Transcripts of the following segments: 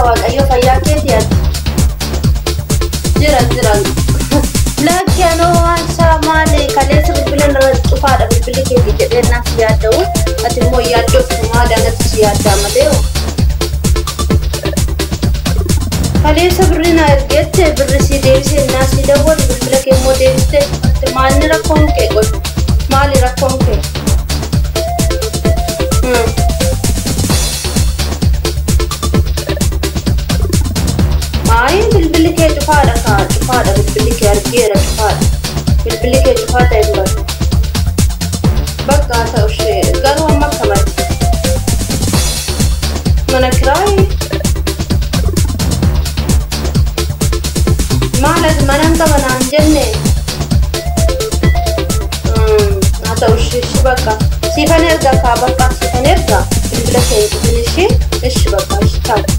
waaqayyo fayyaa keetii ati jiran lakkianoo waan saamaale kaleessa bilbilan irratti cufaadha bilbilli keetii jedhee naaf yaadda'u ati immoo yaaddoftumaa daanatti si yaaddaa malee kaleessa birri na ergette birri si deebisee naa si dawwatu bilbila kee immoo deebiste ati maalni rakkoon kee qoy maali rakkoon kee bilbili kee cufaadha bilbili kee argeera bilbili kee cufaa ta'e dura bakka ta'u ishee garuu amma akkamatti mana kiraayi maalas manan qaba naan jenne haa ta'u ishee bakka siifan erga kaa bakka siifan erga bilbila kee cufin ishee ishi bakka ishi taate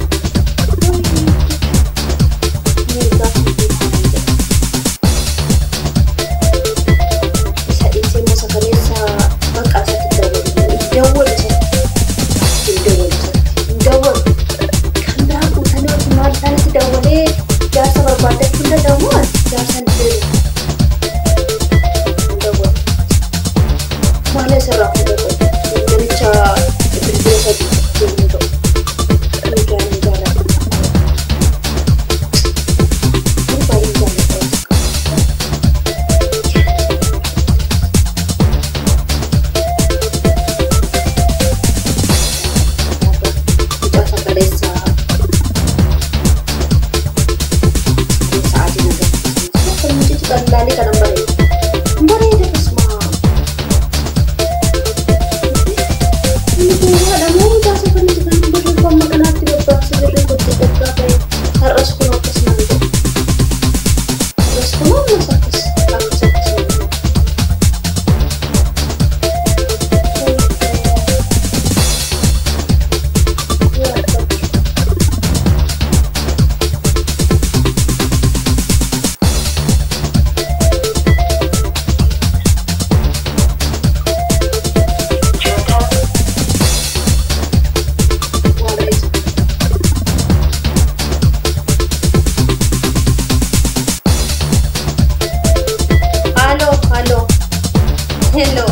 hello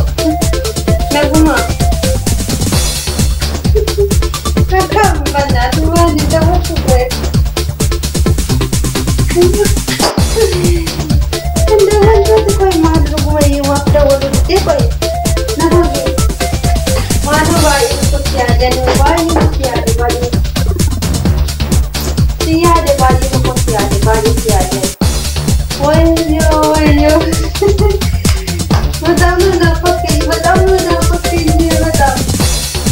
naguma kakak banget cuma ditawar tuh kendaraan tuh kau malu gue waktu waktu dia kau nabi malu bayi itu tiada bayi tiada bayi tiada bayi itu tiada bayi tiada wayo बताओ ना पक्के बताओ ये बताओ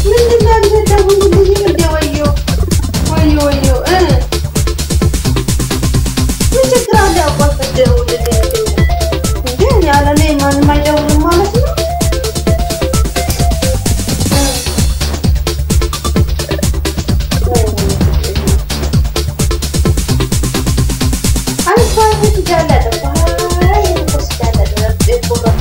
मैंने बात करता हूँ मुझे कर दे वायो मुझे करा दे ऊपर करते हो दे यार नहीं मन में जाओ मालूम है अल्फा है ज्यादा तो भाई कुछ ज्यादा एक पूरा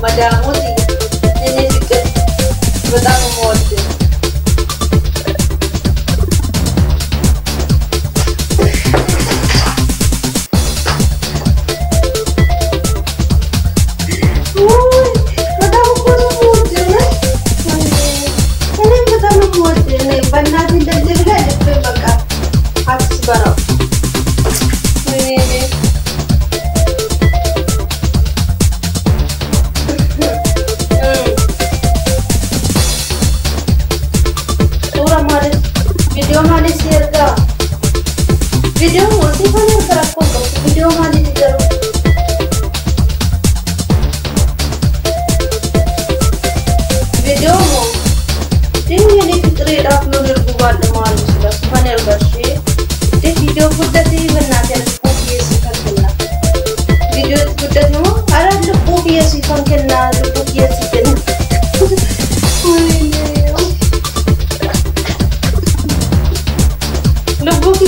Madamu sih, ini juga betah memuaskan. Betah memuaskan, ini betah memuaskan. Benar tidak juga lebih bagus. Habis baru. Ini. Video mau sih kan yang terakut video mau ditiru video mau ini fitrih upload buat teman sudah panel bersih di video kuda sih benar dan kopi sih kan kena video kuda no ada kopi sih kan kena kopi sih kena kopi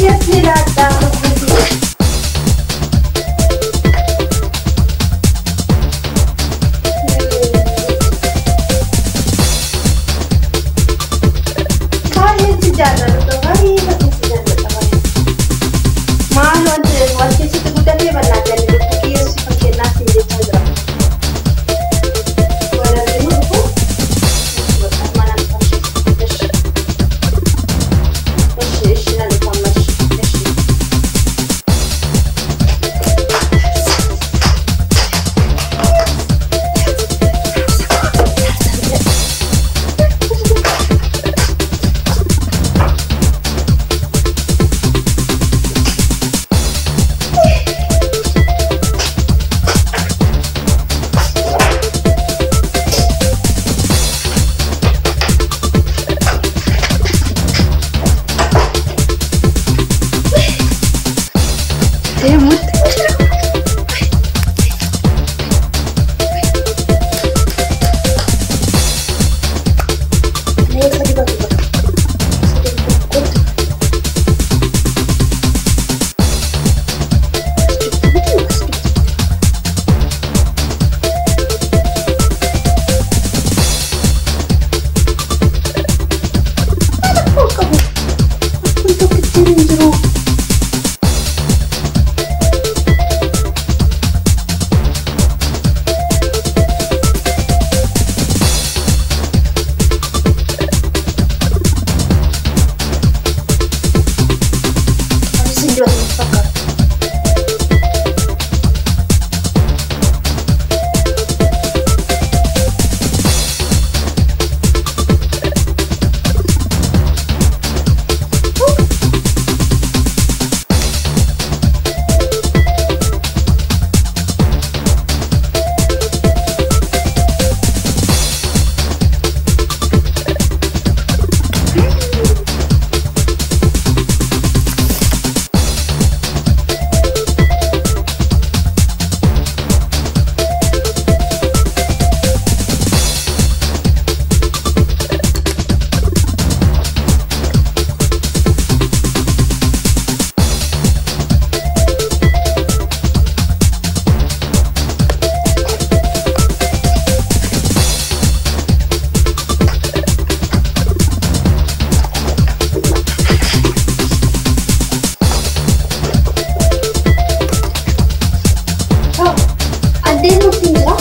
tinggal.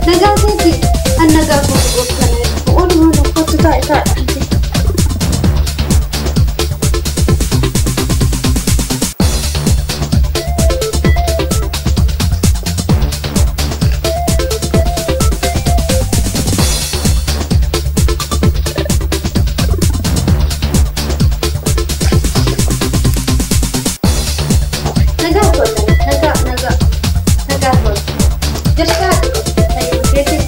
Nagagati, ang nagagugot ka na ito. O naman ako, tuta. Nagagol. Just cut. Ayun, get it.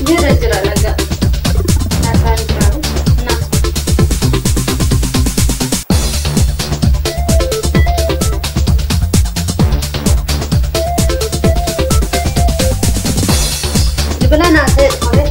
Jira-jira laga. Nasaan grabe? Nas. Di ba na natin? Okay.